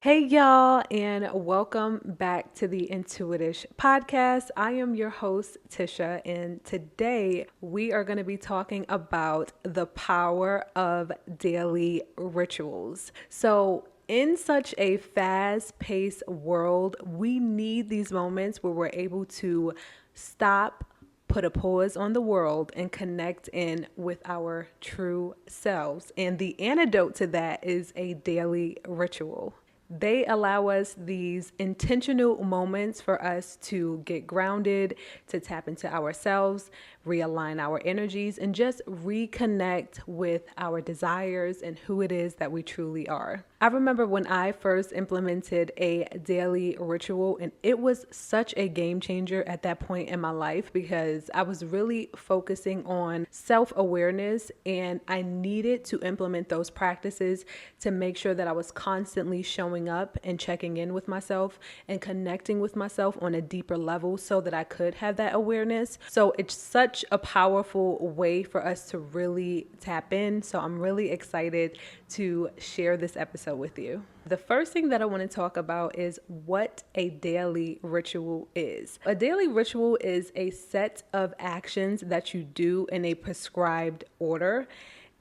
Hey, y'all, and welcome back to the Intuitish podcast. I am your host, Tisha, and today we are going to be talking about the power of daily rituals. In such a fast paced world, we need these moments where we're able to stop, put a pause on the world, and connect in with our true selves. And the antidote to that is a daily ritual. They allow us these intentional moments for us to get grounded, to tap into ourselves, realign our energies, and just reconnect with our desires and who it is that we truly are. I remember when I first implemented a daily ritual, and it was such a game changer at that point in my life because I was really focusing on self-awareness, and I needed to implement those practices to make sure that I was constantly showing up and checking in with myself and connecting with myself on a deeper level so that I could have that awareness. So it's such a powerful way for us to really tap in. So I'm really excited to share this episode with you. The first thing that I want to talk about is what a daily ritual is. A daily ritual is a set of actions that you do in a prescribed order.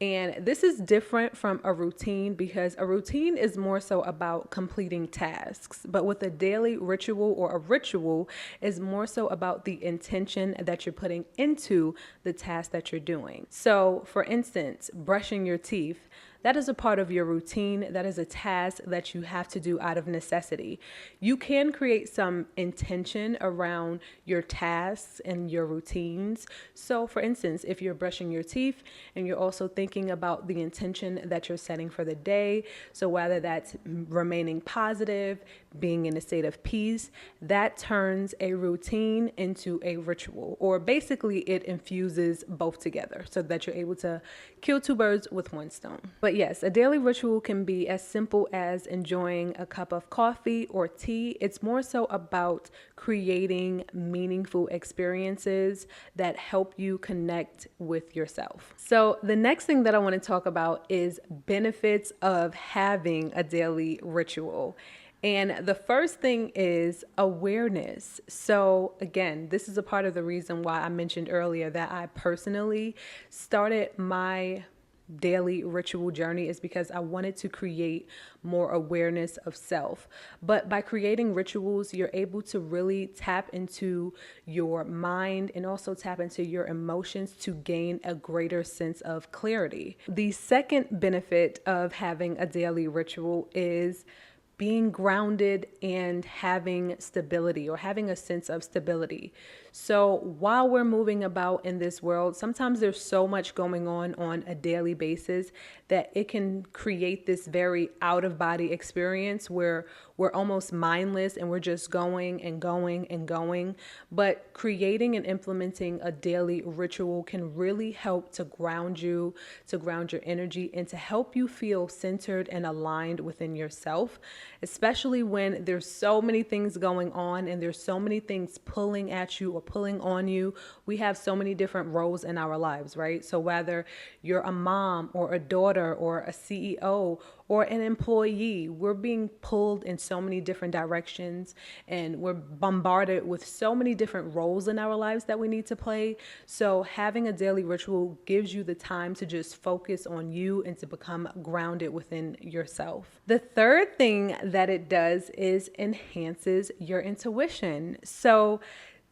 And this is different from a routine because a routine is more so about completing tasks. But with a daily ritual or a ritual is more so about the intention that you're putting into the task that you're doing. So for instance, brushing your teeth. That is a part of your routine. That is a task that you have to do out of necessity. You can create some intention around your tasks and your routines. So, for instance, if you're brushing your teeth and you're also thinking about the intention that you're setting for the day, so whether that's remaining positive, being in a state of peace, that turns a routine into a ritual, or basically it infuses both together so that you're able to kill two birds with one stone. But yes, a daily ritual can be as simple as enjoying a cup of coffee or tea. It's more so about creating meaningful experiences that help you connect with yourself. So the next thing that I want to talk about is benefits of having a daily ritual. And the first thing is awareness. So again, this is a part of the reason why I mentioned earlier that I personally started my daily ritual journey is because I wanted to create more awareness of self. But by creating rituals, you're able to really tap into your mind and also tap into your emotions to gain a greater sense of clarity. The second benefit of having a daily ritual is being grounded and having stability, or having a sense of stability. So while we're moving about in this world, sometimes there's so much going on a daily basis that it can create this very out of body experience where we're almost mindless and we're just going and going and going. But creating and implementing a daily ritual can really help to ground you, to ground your energy, and to help you feel centered and aligned within yourself, especially when there's so many things going on and there's so many things pulling at you or pulling on you. We have so many different roles in our lives, right? So whether you're a mom or a daughter or a CEO or an employee, we're being pulled in so many different directions and we're bombarded with so many different roles in our lives that we need to play. So having a daily ritual gives you the time to just focus on you and to become grounded within yourself. The third thing that it does is enhances your intuition. So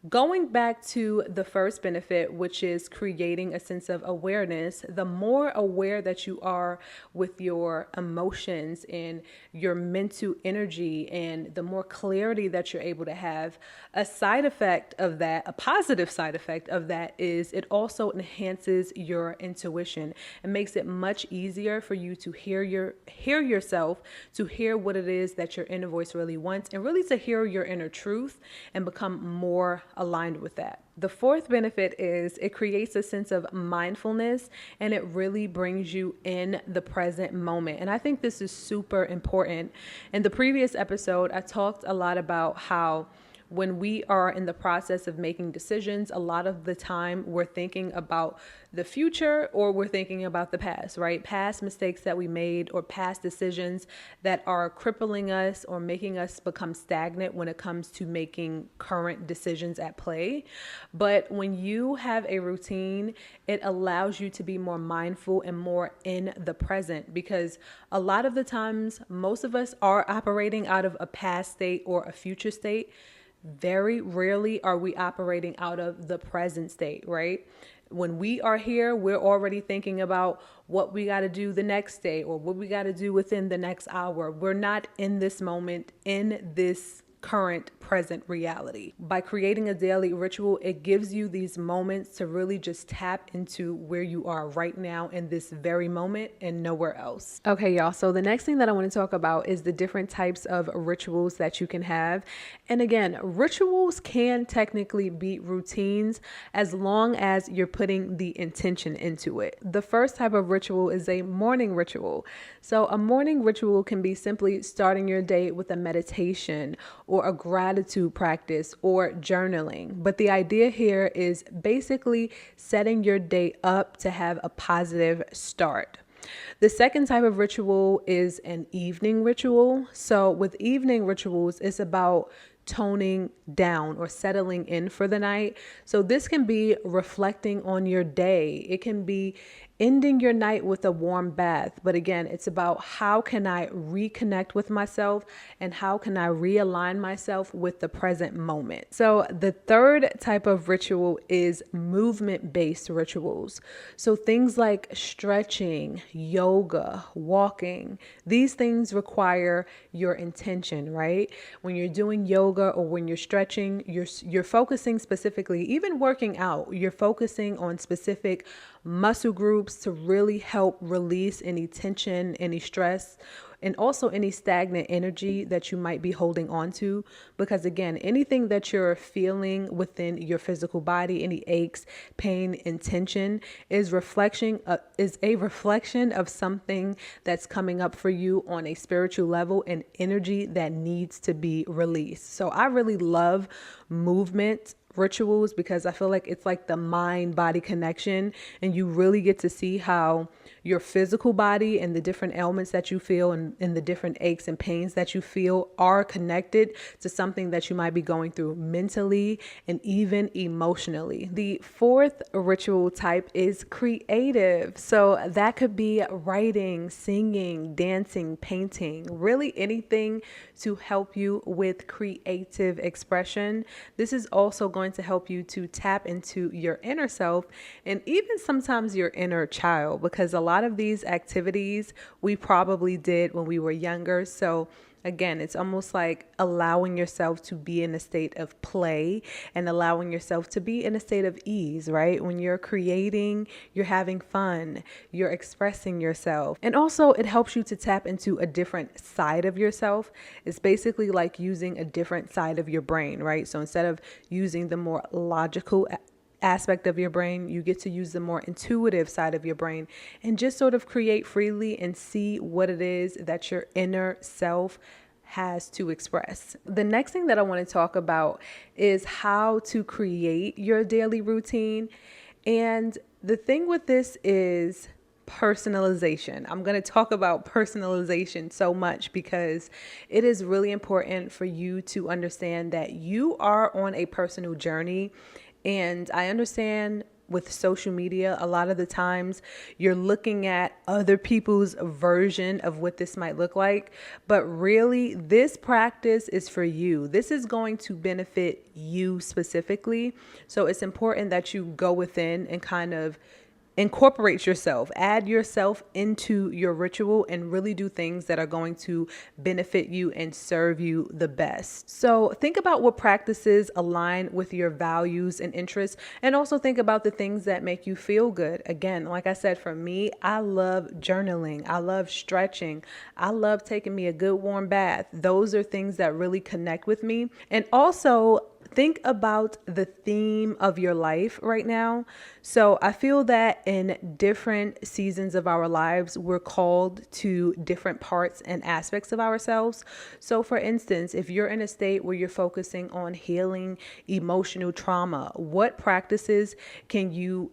going back to the first benefit, which is creating a sense of awareness, the more aware that you are with your emotions and your mental energy, and the more clarity that you're able to have, a side effect of that, a positive side effect of that, is it also enhances your intuition and makes it much easier for you to hear yourself, to hear what it is that your inner voice really wants, and really to hear your inner truth and become more aligned with that. The fourth benefit is it creates a sense of mindfulness and it really brings you in the present moment. And I think this is super important. In the previous episode, I talked a lot about how when we are in the process of making decisions, a lot of the time we're thinking about the future or we're thinking about the past, right? Past mistakes that we made or past decisions that are crippling us or making us become stagnant when it comes to making current decisions at play. But when you have a routine, it allows you to be more mindful and more in the present, because a lot of the times, most of us are operating out of a past state or a future state. Very rarely are we operating out of the present state, right? When we are here, we're already thinking about what we got to do the next day or what we got to do within the next hour. We're not in this moment, in this current present reality. By creating a daily ritual, it gives you these moments to really just tap into where you are right now in this very moment and nowhere else. Okay, y'all. So the next thing that I want to talk about is the different types of rituals that you can have. And again, rituals can technically be routines as long as you're putting the intention into it. The first type of ritual is a morning ritual. So a morning ritual can be simply starting your day with a meditation or a gratitude practice or journaling. But the idea here is basically setting your day up to have a positive start. The second type of ritual is an evening ritual. So with evening rituals, it's about toning down or settling in for the night. So this can be reflecting on your day. It can be ending your night with a warm bath. But again, it's about how can I reconnect with myself and how can I realign myself with the present moment. So the third type of ritual is movement-based rituals. So things like stretching, yoga, walking, these things require your intention, right? When you're doing yoga or when you're stretching, you're focusing specifically, even working out, you're focusing on specific muscle groups to really help release any tension, any stress, and also any stagnant energy that you might be holding on to. Because again, anything that you're feeling within your physical body, any aches, pain, and tension is a reflection of something that's coming up for you on a spiritual level and energy that needs to be released. So I really love movement rituals because I feel like it's like the mind-body connection, and you really get to see how your physical body and the different ailments that you feel and the different aches and pains that you feel are connected to something that you might be going through mentally and even emotionally. The fourth ritual type is creative. So that could be writing, singing, dancing, painting, really anything to help you with creative expression. This is also going to help you to tap into your inner self and even sometimes your inner child, because a lot of these activities we probably did when we were younger. So again, it's almost like allowing yourself to be in a state of play and allowing yourself to be in a state of ease, right? When you're creating, you're having fun, you're expressing yourself. And also it helps you to tap into a different side of yourself. It's basically like using a different side of your brain, right? So instead of using the more logical aspect of your brain, you get to use the more intuitive side of your brain and just sort of create freely and see what it is that your inner self has to express. The next thing that I want to talk about is how to create your daily routine. And the thing with this is personalization. I'm going to talk about personalization so much because it is really important for you to understand that you are on a personal journey. And I understand with social media, a lot of the times you're looking at other people's version of what this might look like. But really, this practice is for you. This is going to benefit you specifically. So it's important that you go within and kind of incorporate yourself, add yourself into your ritual and really do things that are going to benefit you and serve you the best. So think about what practices align with your values and interests, and also think about the things that make you feel good. Again, like I said, for me, I love journaling. I love stretching. I love taking me a good warm bath. Those are things that really connect with me. And also think about the theme of your life right now. So I feel that in different seasons of our lives, we're called to different parts and aspects of ourselves. So for instance, if you're in a state where you're focusing on healing emotional trauma, what practices can you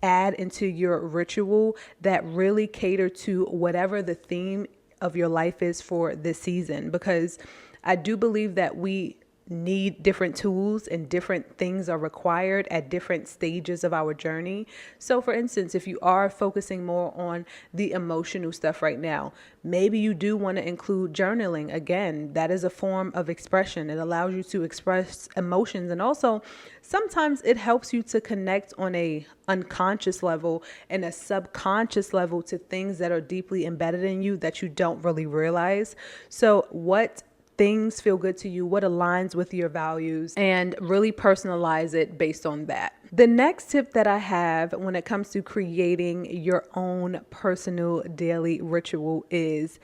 add into your ritual that really cater to whatever the theme of your life is for this season? Because I do believe that we need different tools and different things are required at different stages of our journey. So for instance, if you are focusing more on the emotional stuff right now, maybe you do want to include journaling. Again, that is a form of expression. It allows you to express emotions, and also sometimes it helps you to connect on a unconscious level and a subconscious level to things that are deeply embedded in you that you don't really realize. So what things feel good to you, what aligns with your values, and really personalize it based on that. The next tip that I have when it comes to creating your own personal daily ritual is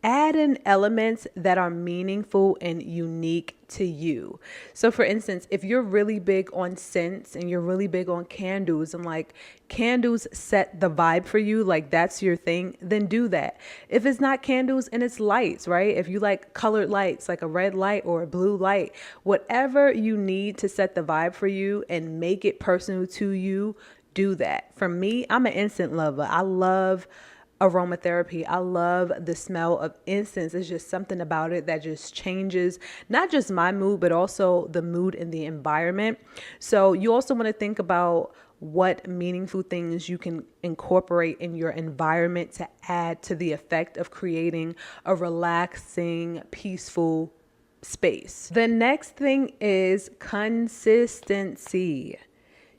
add in elements that are meaningful and unique to you. So for instance, if you're really big on scents and you're really big on candles and like candles set the vibe for you, like that's your thing, then do that. If it's not candles and it's lights, right? If you like colored lights, like a red light or a blue light, whatever you need to set the vibe for you and make it personal to you, do that. For me, I'm an incense lover. I love aromatherapy. I love the smell of incense. It's just something about it that just changes not just my mood, but also the mood in the environment. So you also want to think about what meaningful things you can incorporate in your environment to add to the effect of creating a relaxing, peaceful space. The next thing is consistency.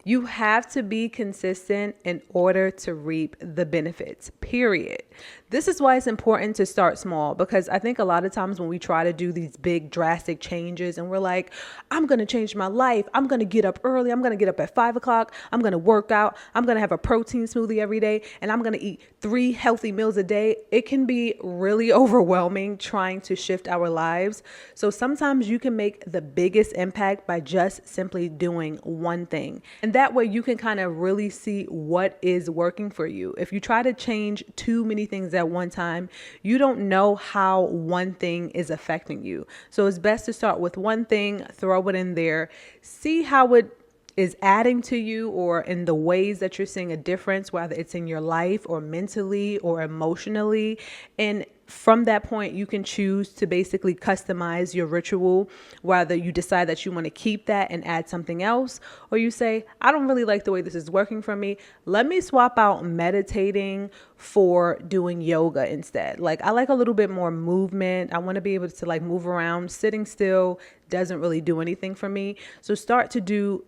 You have to be consistent in order to reap the benefits, period. This is why it's important to start small, because I think a lot of times when we try to do these big drastic changes and we're like, I'm going to change my life. I'm going to get up early. I'm going to get up at 5 o'clock. I'm going to work out. I'm going to have a protein smoothie every day. And I'm going to eat 3 healthy meals a day. It can be really overwhelming trying to shift our lives. So sometimes you can make the biggest impact by just simply doing one thing. And that way you can kind of really see what is working for you. If you try to change too many things at one time, you don't know how one thing is affecting you. So it's best to start with one thing, throw it in there, see how it is adding to you or in the ways that you're seeing a difference, whether it's in your life or mentally or emotionally. And from that point, you can choose to basically customize your ritual, whether you decide that you want to keep that and add something else, or you say, I don't really like the way this is working for me. Let me swap out meditating for doing yoga instead. Like, I like a little bit more movement. I want to be able to like move around. Sitting still doesn't really do anything for me. So start to do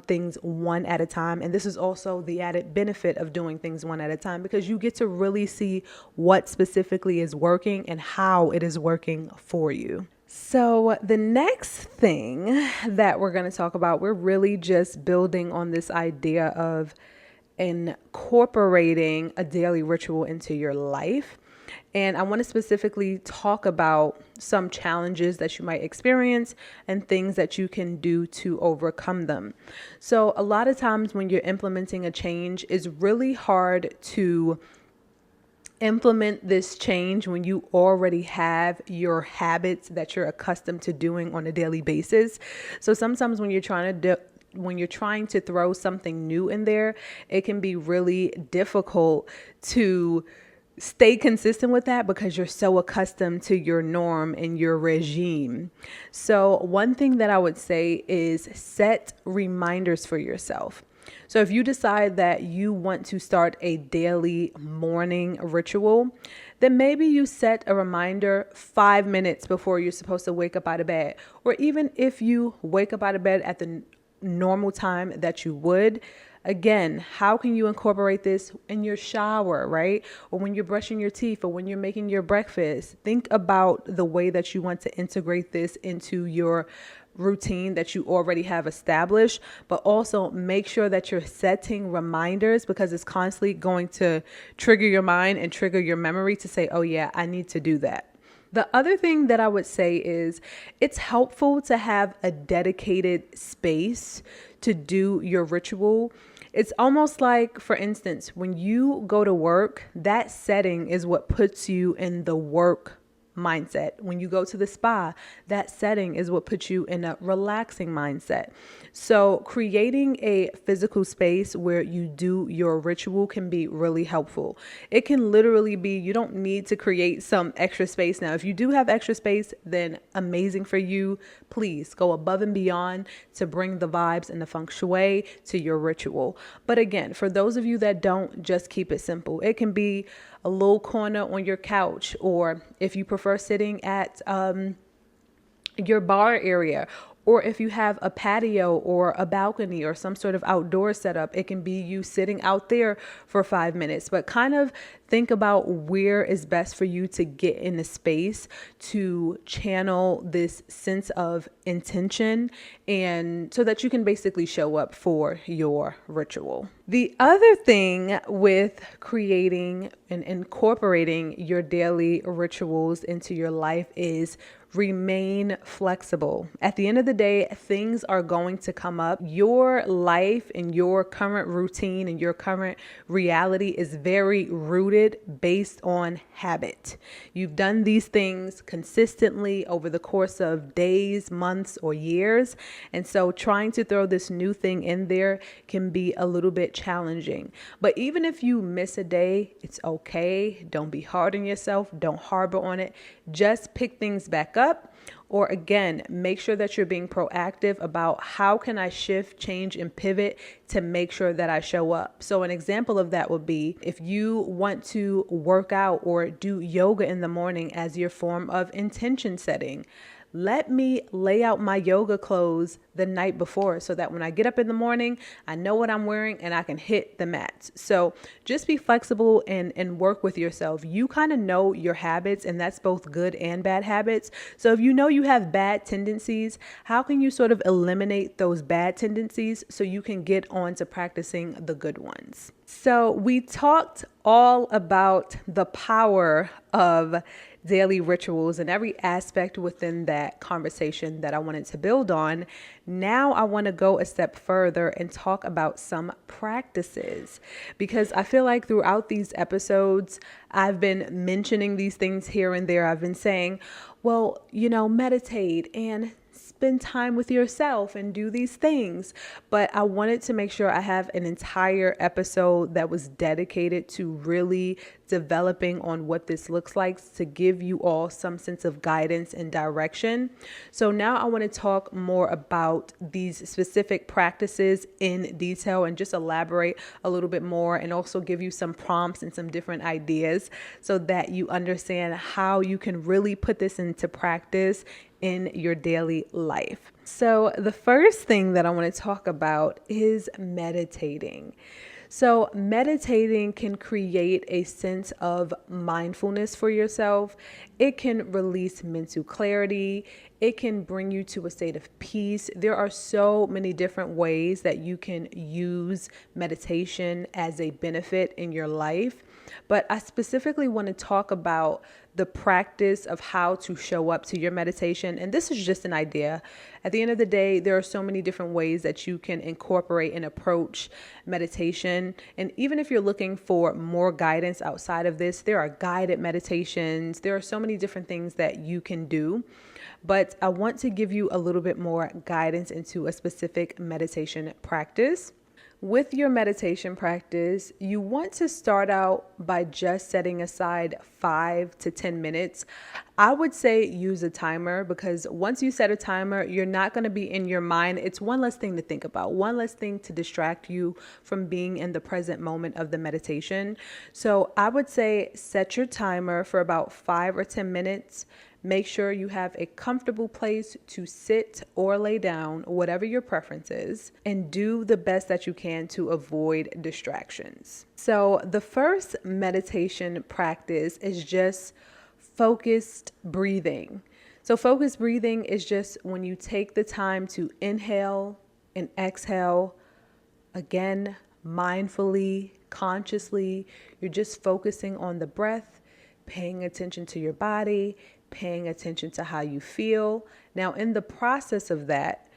things one at a time. And this is also the added benefit of doing things one at a time, because you get to really see what specifically is working and how it is working for you. So the next thing that we're going to talk about, we're really just building on this idea of incorporating a daily ritual into your life. And I want to specifically talk about some challenges that you might experience and things that you can do to overcome them. So a lot of times when you're implementing a change, it's really hard to implement this change when you already have your habits that you're accustomed to doing on a daily basis. So sometimes when you're trying to throw something new in there, it can be really difficult to stay consistent with that because you're so accustomed to your norm and your regime. So one thing that I would say is set reminders for yourself. So if you decide that you want to start a daily morning ritual, then maybe you set a reminder 5 minutes before you're supposed to wake up out of bed. Or even if you wake up out of bed at the normal time that you would, again, how can you incorporate this in your shower, right? Or when you're brushing your teeth or when you're making your breakfast? Think about the way that you want to integrate this into your routine that you already have established, but also make sure that you're setting reminders, because it's constantly going to trigger your mind and trigger your memory to say, oh yeah, I need to do that. The other thing that I would say is it's helpful to have a dedicated space to do your ritual. It's almost like, for instance, when you go to work, that setting is what puts you in the work mindset. When you go to the spa, that setting is what puts you in a relaxing mindset. So creating a physical space where you do your ritual can be really helpful. It can literally be, you don't need to create some extra space. Now, if you do have extra space, then amazing for you. Please go above and beyond to bring the vibes and the feng shui to your ritual. But again, for those of you that don't, just keep it simple. It can be a little corner on your couch, or if you prefer sitting at your bar area, or if you have a patio or a balcony or some sort of outdoor setup, it can be you sitting out there for 5 minutes. But kind of think about where is best for you to get in the space to channel this sense of intention, and so that you can basically show up for your ritual. The other thing with creating and incorporating your daily rituals into your life is remain flexible. At the end of the day, things are going to come up. Your life and your current routine and your current reality is very rooted based on habit. You've done these things consistently over the course of days, months, or years. And so trying to throw this new thing in there can be a little bit challenging. But even if you miss a day, it's okay. Don't be hard on yourself. Don't harbor on it. Just pick things back up. Or again, make sure that you're being proactive about how can I shift, change, and pivot to make sure that I show up. So an example of that would be if you want to work out or do yoga in the morning as your form of intention setting. Let me lay out my yoga clothes the night before so that when I get up in the morning, I know what I'm wearing and I can hit the mats. So just be flexible and work with yourself. You kind of know your habits, and that's both good and bad habits. So if you know you have bad tendencies, how can you sort of eliminate those bad tendencies so you can get on to practicing the good ones? So we talked all about the power of daily rituals and every aspect within that conversation that I wanted to build on. Now I want to go a step further and talk about some practices, because I feel like throughout these episodes, I've been mentioning these things here and there. I've been saying, well, meditate and spend time with yourself and do these things. But I wanted to make sure I have an entire episode that was dedicated to really developing on what this looks like to give you all some sense of guidance and direction. So now I want to talk more about these specific practices in detail and just elaborate a little bit more, and also give you some prompts and some different ideas so that you understand how you can really put this into practice in your daily life. So the first thing that I want to talk about is meditating. So meditating can create a sense of mindfulness for yourself. It can release mental clarity. It can bring you to a state of peace. There are so many different ways that you can use meditation as a benefit in your life. But I specifically want to talk about the practice of how to show up to your meditation. And this is just an idea. At the end of the day, there are so many different ways that you can incorporate and approach meditation. And even if you're looking for more guidance outside of this, there are guided meditations. There are so many different things that you can do. But I want to give you a little bit more guidance into a specific meditation practice. With your meditation practice, you want to start out by just setting aside 5 to 10 minutes. I would say use a timer, because once you set a timer, you're not going to be in your mind. It's one less thing to think about, one less thing to distract you from being in the present moment of the meditation. So I would say set your timer for about 5 or 10 minutes. Make sure you have a comfortable place to sit or lay down, whatever your preference is, and do the best that you can to avoid distractions. So the first meditation practice is just focused breathing. So focused breathing is just when you take the time to inhale and exhale, again, mindfully, consciously. You're just focusing on the breath, paying attention to your body, paying attention to how you feel. Now, in the process of that,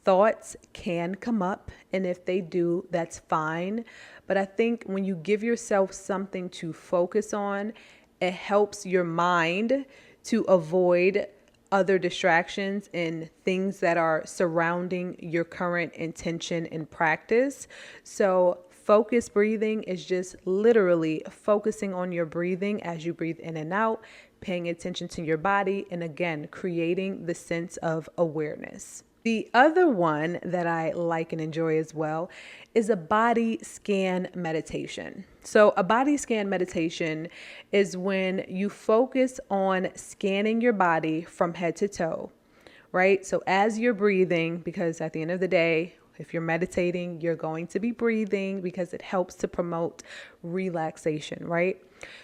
thoughts can come up, and if they do, that's fine. But I think when you give yourself something to focus on, it helps your mind to avoid other distractions and things that are surrounding your current intention and practice. So focused breathing is just literally focusing on your breathing as you breathe in and out, paying attention to your body, and again, creating the sense of awareness. The other one that I like and enjoy as well is a body scan meditation. So a body scan meditation is when you focus on scanning your body from head to toe, right? So as you're breathing, because at the end of the day, if you're meditating, you're going to be breathing because it helps to promote relaxation, right?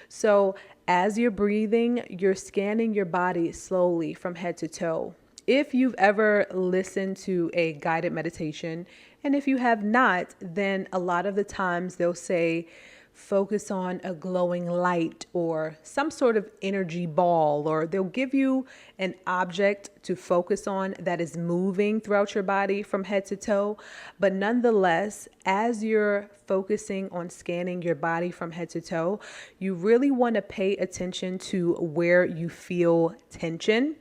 So as you're breathing, you're scanning your body slowly from head to toe. If you've ever listened to a guided meditation, and if you have not, then a lot of the times they'll say, focus on a glowing light or some sort of energy ball, or they'll give you an object to focus on that is moving throughout your body from head to toe. But nonetheless, as you're focusing on scanning your body from head to toe, you really want to pay attention to where you feel tension.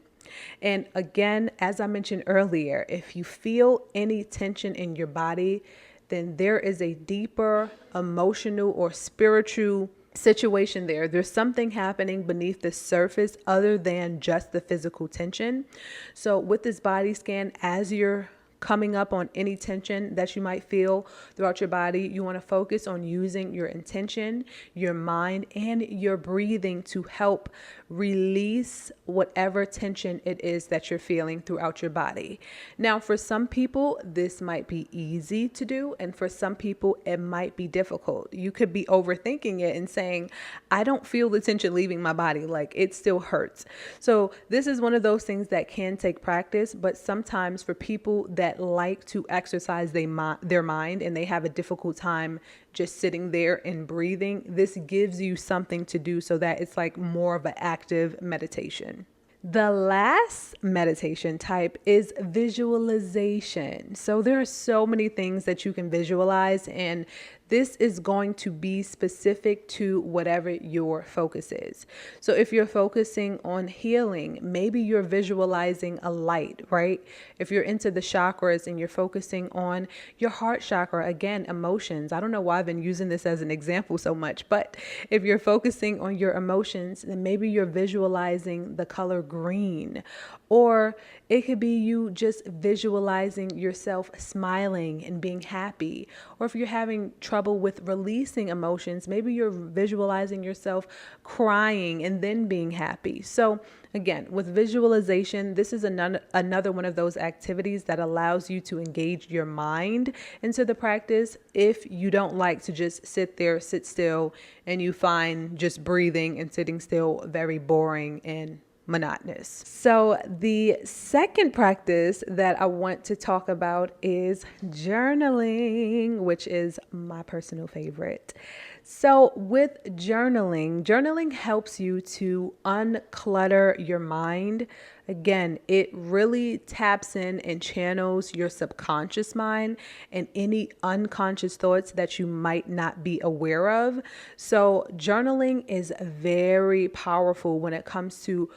And again, as I mentioned earlier, if you feel any tension in your body, then there is a deeper emotional or spiritual situation there. There's something happening beneath the surface other than just the physical tension. So with this body scan, as you're coming up on any tension that you might feel throughout your body, you want to focus on using your intention, your mind, and your breathing to help release whatever tension it is that you're feeling throughout your body. Now, for some people, this might be easy to do, and for some people, it might be difficult. You could be overthinking it and saying, I don't feel the tension leaving my body, like it still hurts. So this is one of those things that can take practice, but sometimes for people that like to exercise their mind and they have a difficult time just sitting there and breathing, this gives you something to do so that it's like more of an active meditation. The last meditation type is visualization. So there are so many things that you can visualize, and this is going to be specific to whatever your focus is. So if you're focusing on healing, maybe you're visualizing a light, right? If you're into the chakras and you're focusing on your heart chakra, again, emotions. I don't know why I've been using this as an example so much, but if you're focusing on your emotions, then maybe you're visualizing the color green. Or it could be you just visualizing yourself smiling and being happy. Or if you're having trouble with releasing emotions, maybe you're visualizing yourself crying and then being happy. So again, with visualization, this is another one of those activities that allows you to engage your mind into the practice if you don't like to just sit still, and you find just breathing and sitting still very boring and monotonous. So the second practice that I want to talk about is journaling, which is my personal favorite. So with journaling helps you to unclutter your mind. Again, it really taps in and channels your subconscious mind and any unconscious thoughts that you might not be aware of. So journaling is very powerful when it comes to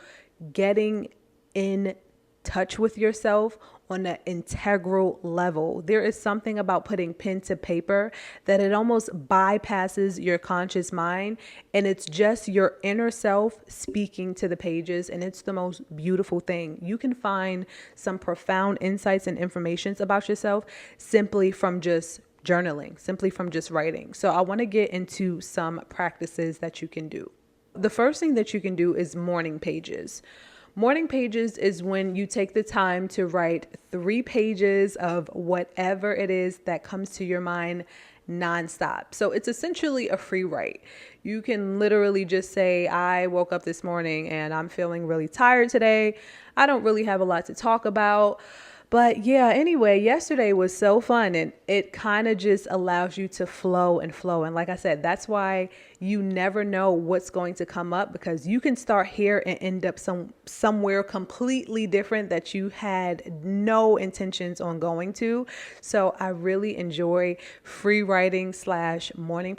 getting in touch with yourself on an integral level. There is something about putting pen to paper that it almost bypasses your conscious mind, and it's just your inner self speaking to the pages, and it's the most beautiful thing. You can find some profound insights and informations about yourself simply from just journaling, simply from just writing. So I want to get into some practices that you can do. The first thing that you can do is morning pages. Morning pages is when you take the time to write 3 pages of whatever it is that comes to your mind nonstop. So it's essentially a free write. You can literally just say, I woke up this morning and I'm feeling really tired today. I don't really have a lot to talk about, But yeah, anyway, yesterday was so fun and it kind of just allows you to flow and flow. And like I said, that's why you never know what's going to come up, because you can start here and end up somewhere completely different that you had no intentions on going to. So I really enjoy free writing slash morning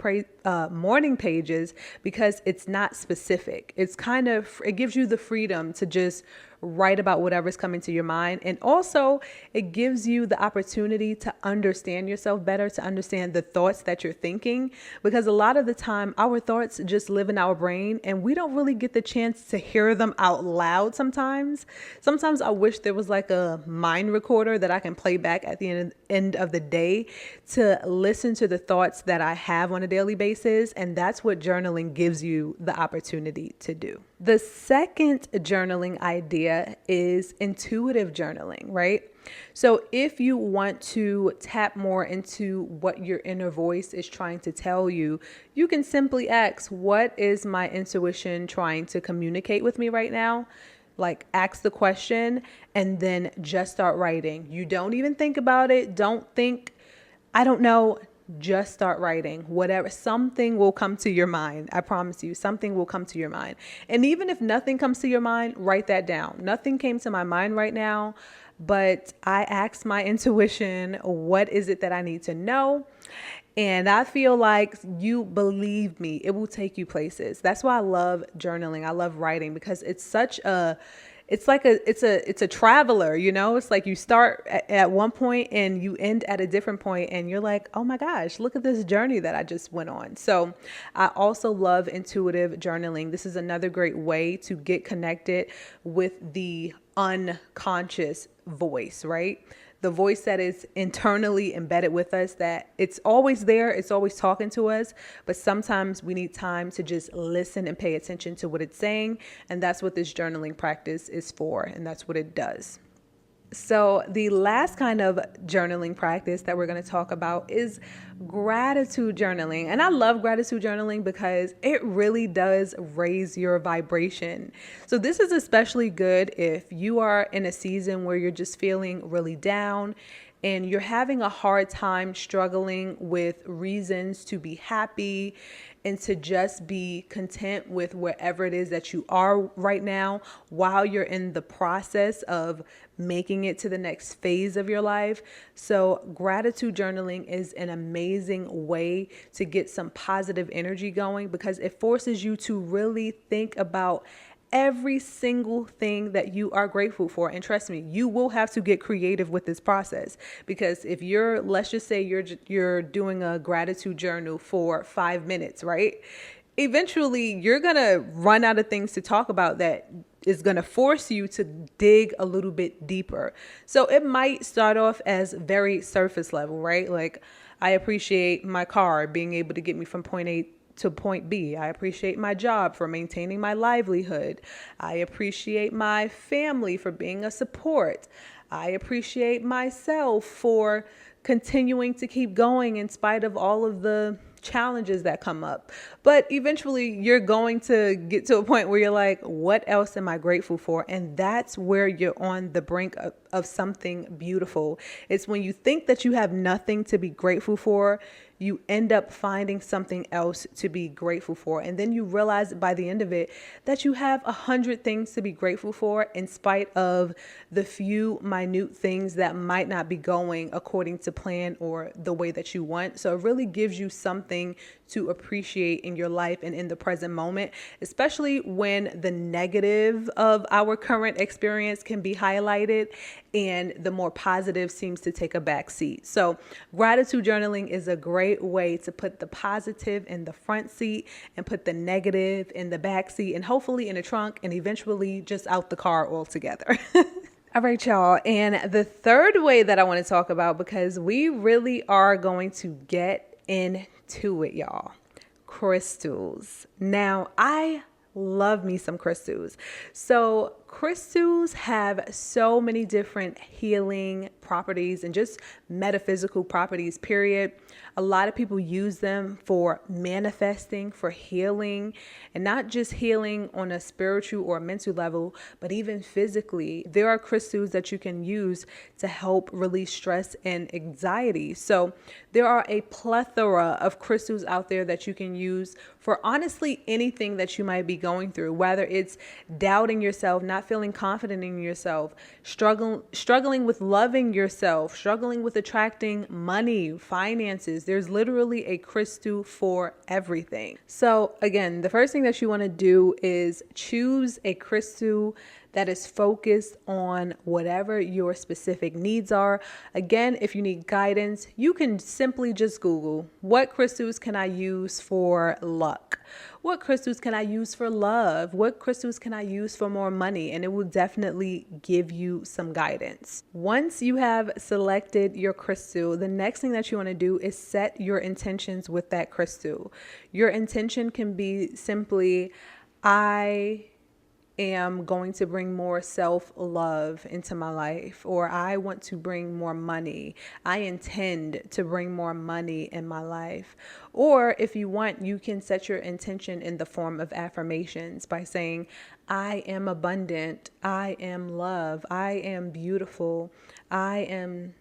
pages because it's not specific. It gives you the freedom to just write about whatever's coming to your mind. And also it gives you the opportunity to understand yourself better, to understand the thoughts that you're thinking, because a lot of the time our thoughts just live in our brain and we don't really get the chance to hear them out loud sometimes. Sometimes I wish there was like a mind recorder that I can play back at the end of the day to listen to the thoughts that I have on a daily basis. And that's what journaling gives you the opportunity to do. The second journaling idea is intuitive journaling, right? So if you want to tap more into what your inner voice is trying to tell you, you can simply ask, what is my intuition trying to communicate with me right now? Like, ask the question and then just start writing. You don't even think about it. Don't think, I don't know. Just start writing. Whatever, something will come to your mind. I promise you, something will come to your mind. And even if nothing comes to your mind, write that down. Nothing came to my mind right now, but I asked my intuition, what is it that I need to know? And I feel like, you believe me, it will take you places. That's why I love journaling. I love writing because it's a traveler, you know. It's like you start at one point and you end at a different point and you're like, oh my gosh, look at this journey that I just went on. So I also love intuitive journaling. This is another great way to get connected with the unconscious voice, right? The voice that is internally embedded with us, that it's always there, it's always talking to us, but sometimes we need time to just listen and pay attention to what it's saying. And that's what this journaling practice is for, and that's what it does. So the last kind of journaling practice that we're going to talk about is gratitude journaling. And I love gratitude journaling because it really does raise your vibration. So this is especially good if you are in a season where you're just feeling really down and you're having a hard time struggling with reasons to be happy and to just be content with wherever it is that you are right now while you're in the process of making it to the next phase of your life. So gratitude journaling is an amazing way to get some positive energy going because it forces you to really think about every single thing that you are grateful for. And trust me, you will have to get creative with this process, because if let's just say you're doing a gratitude journal for 5 minutes, right? Eventually you're going to run out of things to talk about that is going to force you to dig a little bit deeper. So it might start off as very surface level, right? Like, I appreciate my car being able to get me from point A to point B. I appreciate my job for maintaining my livelihood. I appreciate my family for being a support. I appreciate myself for continuing to keep going in spite of all of the challenges that come up. But eventually you're going to get to a point where you're like, what else am I grateful for? And that's where you're on the brink of something beautiful. It's when you think that you have nothing to be grateful for, you end up finding something else to be grateful for. And then you realize by the end of it that you have 100 things to be grateful for in spite of the few minute things that might not be going according to plan or the way that you want. So it really gives you something to appreciate in your life and in the present moment, especially when the negative of our current experience can be highlighted and the more positive seems to take a back seat. So gratitude journaling is a great way to put the positive in the front seat and put the negative in the back seat and hopefully in the trunk and eventually just out the car altogether. All right, y'all. And the third way that I want to talk about, because we really are going to get into it, y'all. Crystals. Now, I love me some crystals. So crystals have so many different healing properties and just metaphysical properties, period. A lot of people use them for manifesting, for healing, and not just healing on a spiritual or mental level, but even physically. There are crystals that you can use to help release stress and anxiety. So there are a plethora of crystals out there that you can use for honestly anything that you might be going through, whether it's doubting yourself, not feeling confident in yourself, struggling with loving yourself, struggling with attracting money, finances. There's literally a crystal for everything. So again, the first thing that you want to do is choose a crystal that is focused on whatever your specific needs are. Again, if you need guidance, you can simply just Google, what crystals can I use for luck? What crystals can I use for love? What crystals can I use for more money? And it will definitely give you some guidance. Once you have selected your crystal, the next thing that you want to do is set your intentions with that crystal. Your intention can be simply, I am going to bring more self-love into my life, or I want to bring more money. I intend to bring more money in my life. Or if you want, you can set your intention in the form of affirmations by saying, I am abundant, I am love, I am beautiful, I am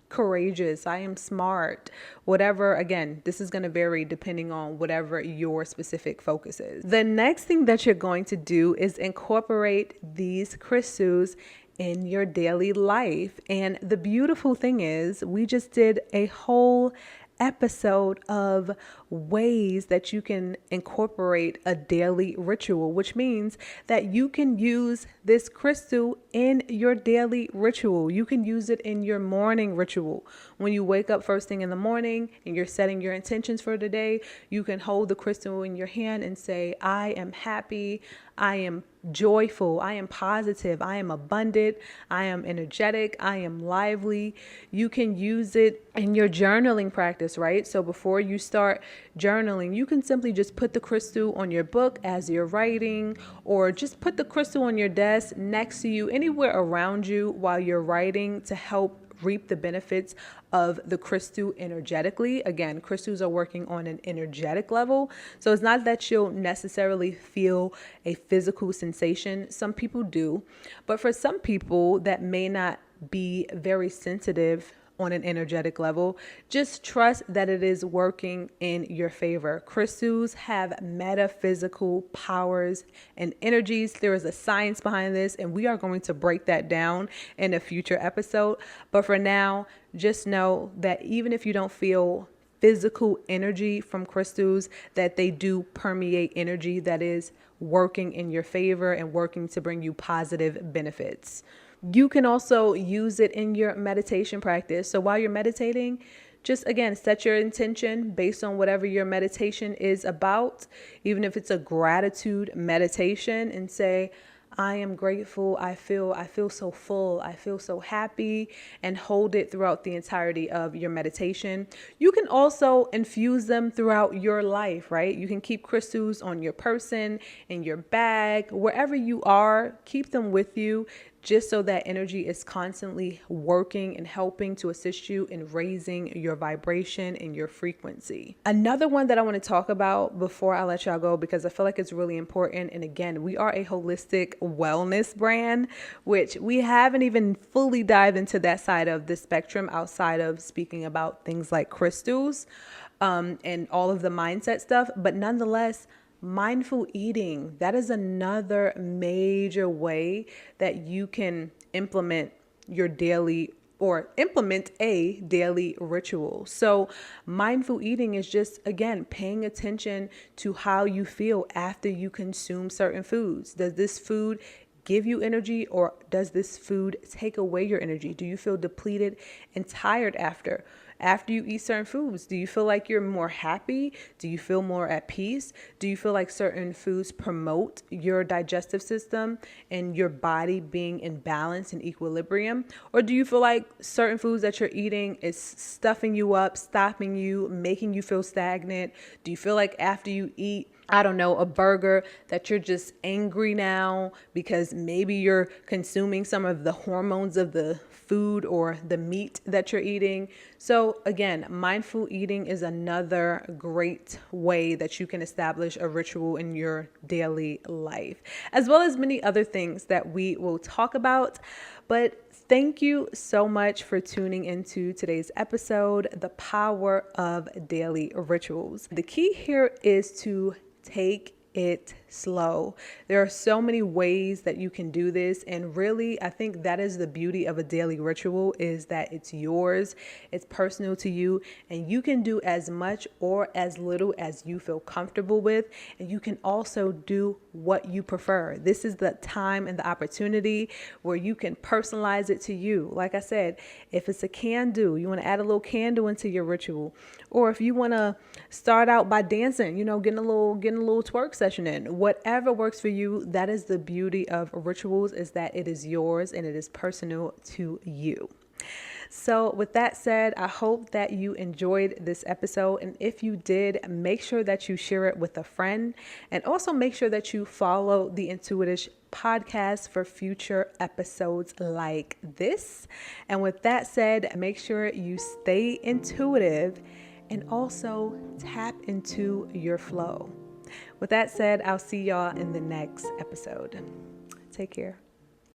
courageous, I am smart, whatever. Again, this is going to vary depending on whatever your specific focus is. The next thing that you're going to do is incorporate these crystals in your daily life. And the beautiful thing is, we just did a whole episode of ways that you can incorporate a daily ritual, which means that you can use this crystal in your daily ritual. You can use it in your morning ritual. When you wake up first thing in the morning and you're setting your intentions for the day, you can hold the crystal in your hand and say, I am happy, I am joyful, I am positive, I am abundant, I am energetic, I am lively. You can use it in your journaling practice, right? So before you start journaling, you can simply just put the crystal on your book as you're writing, or just put the crystal on your desk next to you, anywhere around you while you're writing, to help reap the benefits of the crystal energetically. Again, crystals are working on an energetic level. So it's not that you'll necessarily feel a physical sensation. Some people do, but for some people that may not be very sensitive on an energetic level, just trust that it is working in your favor. Crystals have metaphysical powers and energies. There is a science behind this, and we are going to break that down in a future episode. But for now, just know that even if you don't feel physical energy from crystals, that they do permeate energy that is working in your favor and working to bring you positive benefits. You can also use it in your meditation practice. So while you're meditating, just again, set your intention based on whatever your meditation is about, even if it's a gratitude meditation, and say, I am grateful, I feel so full, I feel so happy, and hold it throughout the entirety of your meditation. You can also infuse them throughout your life, right? You can keep crystals on your person, in your bag, wherever you are, keep them with you, just so that energy is constantly working and helping to assist you in raising your vibration and your frequency. Another one that I want to talk about before I let y'all go, because I feel like it's really important. And again, we are a holistic wellness brand, which we haven't even fully dived into that side of the spectrum outside of speaking about things like crystals and all of the mindset stuff. But nonetheless, mindful eating, that is another major way that you can implement your daily or implement a daily ritual. So mindful eating is just, again, paying attention to how you feel after you consume certain foods. Does this food give you energy, or does this food take away your energy? Do you feel depleted and tired after? after you eat certain foods? Do you feel like you're more happy? Do you feel more at peace? Do you feel like certain foods promote your digestive system and your body being in balance and equilibrium? Or do you feel like certain foods that you're eating is stuffing you up, stopping you, making you feel stagnant? Do you feel like after you eat, I don't know, a burger, that you're just angry now because maybe you're consuming some of the hormones of the food or the meat that you're eating? So again, mindful eating is another great way that you can establish a ritual in your daily life, as well as many other things that we will talk about. But thank you so much for tuning into today's episode, The Power of Daily Rituals. The key here is to take it slow. There are so many ways that you can do this. And really, I think that is the beauty of a daily ritual, is that it's yours, it's personal to you, and you can do as much or as little as you feel comfortable with. And you can also do what you prefer. This is the time and the opportunity where you can personalize it to you. Like I said, if it's a can-do, you want to add a little candle into your ritual. Or if you want to start out by dancing, getting a little twerk session in. Whatever works for you. That is the beauty of rituals, is that it is yours and it is personal to you. So with that said, I hope that you enjoyed this episode. And if you did, make sure that you share it with a friend, and also make sure that you follow the Intuitish podcast for future episodes like this. And with that said, make sure you stay intuitive and also tap into your flow. With that said, I'll see y'all in the next episode. Take care.